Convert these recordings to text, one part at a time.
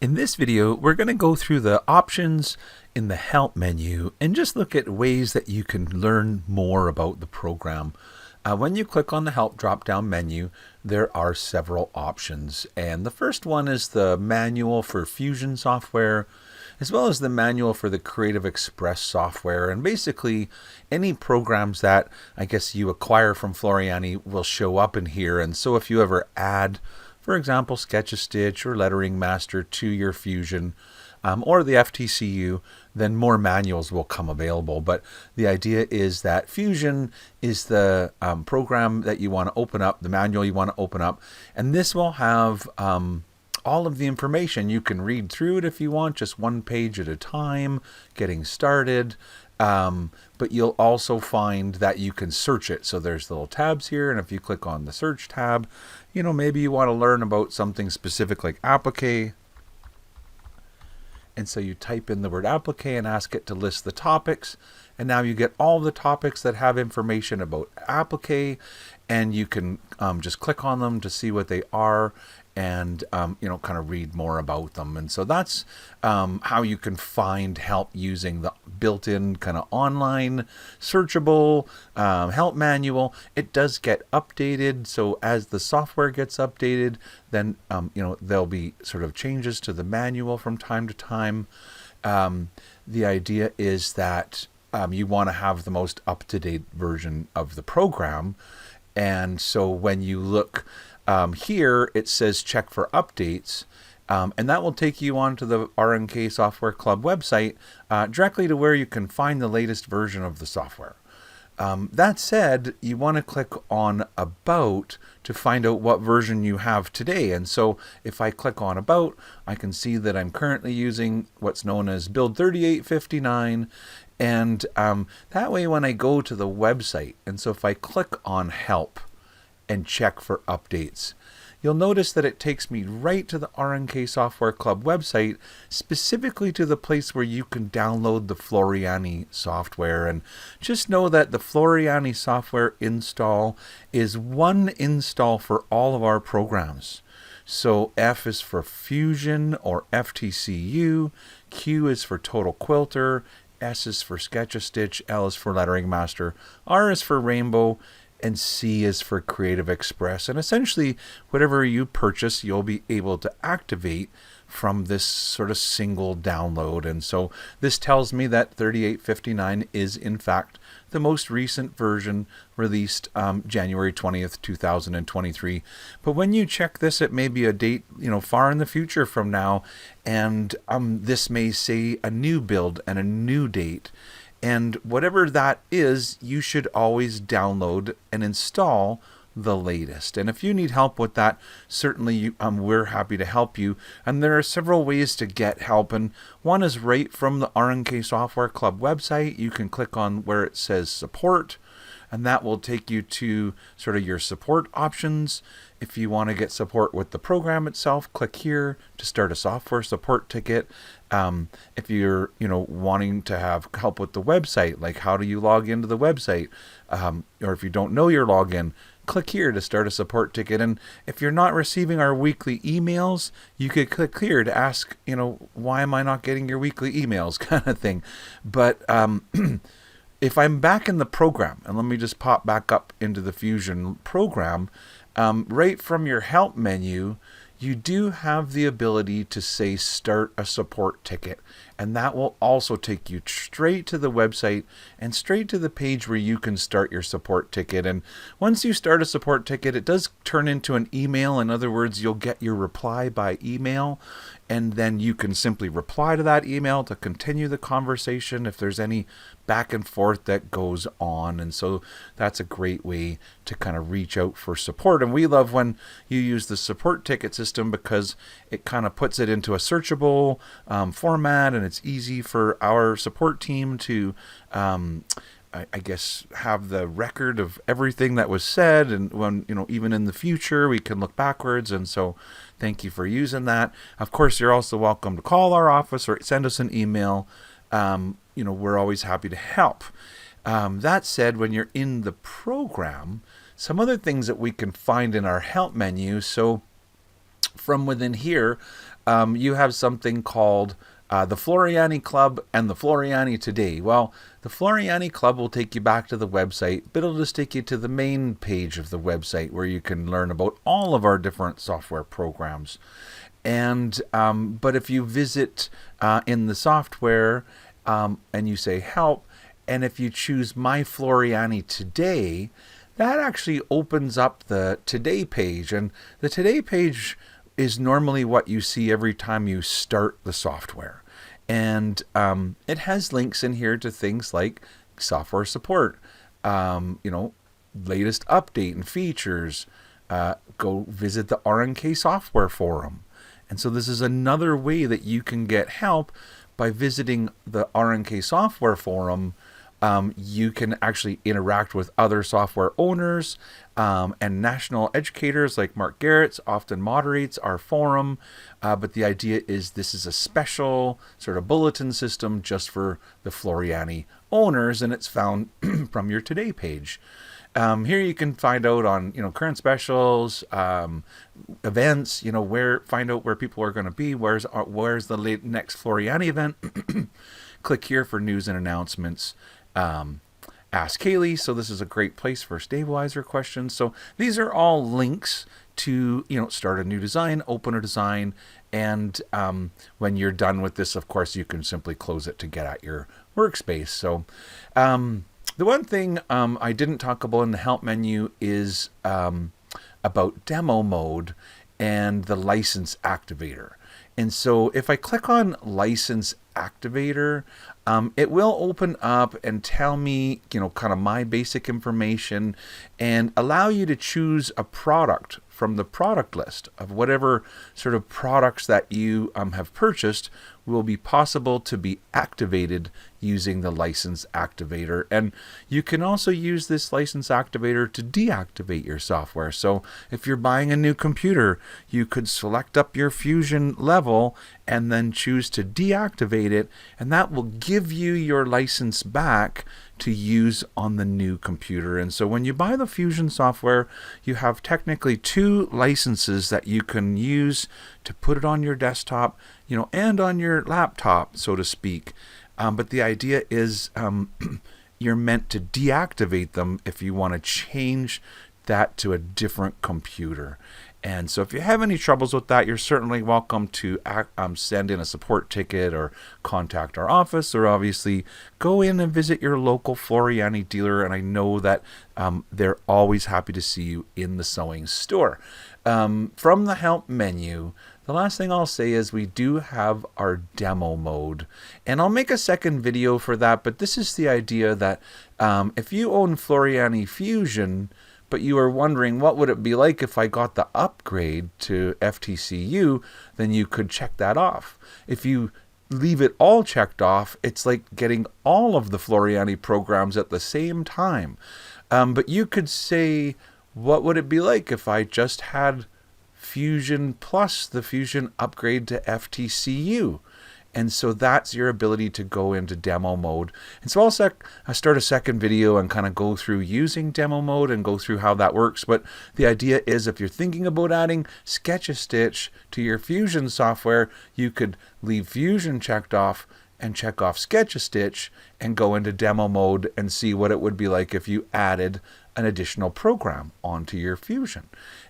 In this video, we're going to go through the options in the help menu and just look at ways that you can learn more about the program. When you click on the help drop-down menu, there are several options. And the first one is the manual for Fusion software, as well as the manual for the Creative Express software. And basically, any programs that I guess you acquire from Floriani will show up in here. And so if you ever add, for example, Sketch-a-Stitch or Lettering Master to your Fusion or the FTCU, then more manuals will come available. But the idea is that Fusion is the program that you want to open up, the manual you want to open up, and this will have all of the information. You can read through it if you want, just one page at a time, getting started. But you'll also find that you can search it. So there's little tabs here, and if you click on the search tab, maybe you want to learn about something specific like applique. And so you type in the word applique and ask it to list the topics. And now you get all the topics that have information about applique, and you can just click on them to see what they are and kind of read more about them. And so that's how you can find help using the built-in kind of online searchable help manual. It does get updated, so as the software gets updated, then there'll be sort of changes to the manual from time to time. The idea is that you want to have the most up-to-date version of the program, and so when you look here, it says check for updates, and that will take you onto the RNK Software Club website directly to where you can find the latest version of the software. That said, you want to click on About to find out what version you have today. And so if I click on About, I can see that I'm currently using what's known as Build 3859. And that way when I go to the website, and so if I click on Help and check for updates, you'll notice that it takes me right to the RNK Software Club website, specifically to the place where you can download the Floriani software. And just know that the Floriani software install is one install for all of our programs. So F is for Fusion or FTCU, Q is for Total Quilter, S is for Sketch-a-Stitch, L is for Lettering Master, R is for Rainbow, and C is for Creative Express. And essentially, whatever you purchase, you'll be able to activate from this sort of single download. And so this tells me that 3859 is in fact the most recent version, released January 20th, 2023. But when you check this, it may be a date, far in the future from now, and this may say a new build and a new date. And whatever that is, you should always download and install the latest. And if you need help with that, certainly we're happy to help you. And there are several ways to get help. And one is right from the RNK Software Club website. You can click on where it says support, and that will take you to sort of your support options. If you want to get support with the program itself, click here to start a software support ticket. If you're wanting to have help with the website, like how do you log into the website, or if you don't know your login, click here to start a support ticket. And if you're not receiving our weekly emails, you could click here to ask, why am I not getting your weekly emails, kind of thing. But if I'm back in the program, and let me just pop back up into the Fusion program, right from your help menu, you do have the ability to say start a support ticket, and that will also take you straight to the website and straight to the page where you can start your support ticket. And once you start a support ticket, it does turn into an email. In other words, you'll get your reply by email, and then you can simply reply to that email to continue the conversation if there's any back and forth that goes on. And so that's a great way to kind of reach out for support. And we love when you use the support ticket system because it kind of puts it into a searchable format, and it's easy for our support team to I guess have the record of everything that was said, and when even in the future we can look backwards. And so thank you for using that. Of course, you're also welcome to call our office or send us an email. We're always happy to help. That said, when you're in the program, some other things that we can find in our help menu. So from within here, you have something called the Floriani Club and the Floriani Today. Well, the Floriani Club will take you back to the website, but it'll just take you to the main page of the website where you can learn about all of our different software programs. And but if you visit in the software and you say help, and if you choose My Floriani Today, that actually opens up the Today page. And the Today page is normally what you see every time you start the software. And it has links in here to things like software support, latest update and features. Go visit the RNK software forum. And so this is another way that you can get help by visiting the RNK software forum. You can actually interact with other software owners and national educators like Mark Garrett's often moderates our forum. But the idea is this is a special sort of bulletin system just for the Floriani owners, and it's found from your Today page. Here you can find out on current specials, events. Find out where people are going to be. Where's the next Floriani event? Click here for news and announcements. Ask Kaylee. So this is a great place for stabilizer questions. So these are all links to start a new design, open a design, and when you're done with this, of course, you can simply close it to get at your workspace. So the one thing I didn't talk about in the help menu is about demo mode and the license activator. And so if I click on license activator, it will open up and tell me, kind of my basic information and allow you to choose a product from the product list of whatever sort of products that you have purchased will be possible to be activated using the license activator. And you can also use this license activator to deactivate your software. So if you're buying a new computer, you could select up your Fusion level and then choose to deactivate it, and that will give you your license back to use on the new computer. And so when you buy the Fusion software, you have technically two licenses that you can use to put it on your desktop, and on your laptop, so to speak. But the idea is you're meant to deactivate them if you want to change that to a different computer. And so if you have any troubles with that, you're certainly welcome to send in a support ticket or contact our office, or obviously go in and visit your local Floriani dealer. And I know that they're always happy to see you in the sewing store. From the help menu, the last thing I'll say is we do have our demo mode, and I'll make a second video for that. But this is the idea that if you own Floriani Fusion, but you are wondering what would it be like if I got the upgrade to FTCU, then you could check that off. If you leave it all checked off, it's like getting all of the Floriani programs at the same time. But you could say, what would it be like if I just had Fusion plus the Fusion upgrade to FTCU? And so that's your ability to go into demo mode. And so I'll start a second video and kind of go through using demo mode and go through how that works. But the idea is if you're thinking about adding Sketch-a-Stitch to your Fusion software, you could leave Fusion checked off and check off Sketch-a-Stitch and go into demo mode and see what it would be like if you added an additional program onto your Fusion.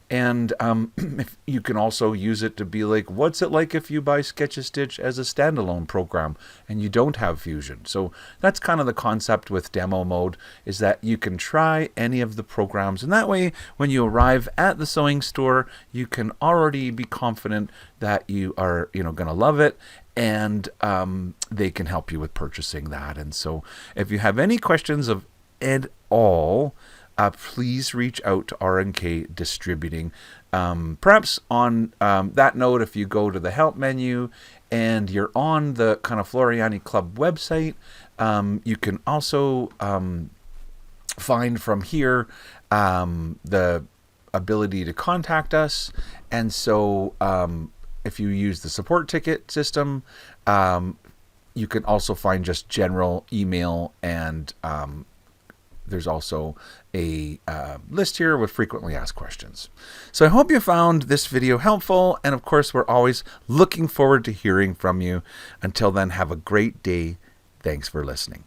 And if you can also use it to be like, what's it like if you buy Sketch-a-Stitch as a standalone program and you don't have Fusion? So that's kind of the concept with demo mode, is that you can try any of the programs, and that way when you arrive at the sewing store, you can already be confident that you are going to love it, and they can help you with purchasing that. And so if you have any questions of at all, please reach out to RNK Distributing. Perhaps on that note, if you go to the help menu and you're on the kind of Floriani Club website, you can also find from here the ability to contact us. And so if you use the support ticket system, you can also find just general email and there's also a list here with frequently asked questions. So I hope you found this video helpful. And of course, we're always looking forward to hearing from you. Until then, have a great day. Thanks for listening.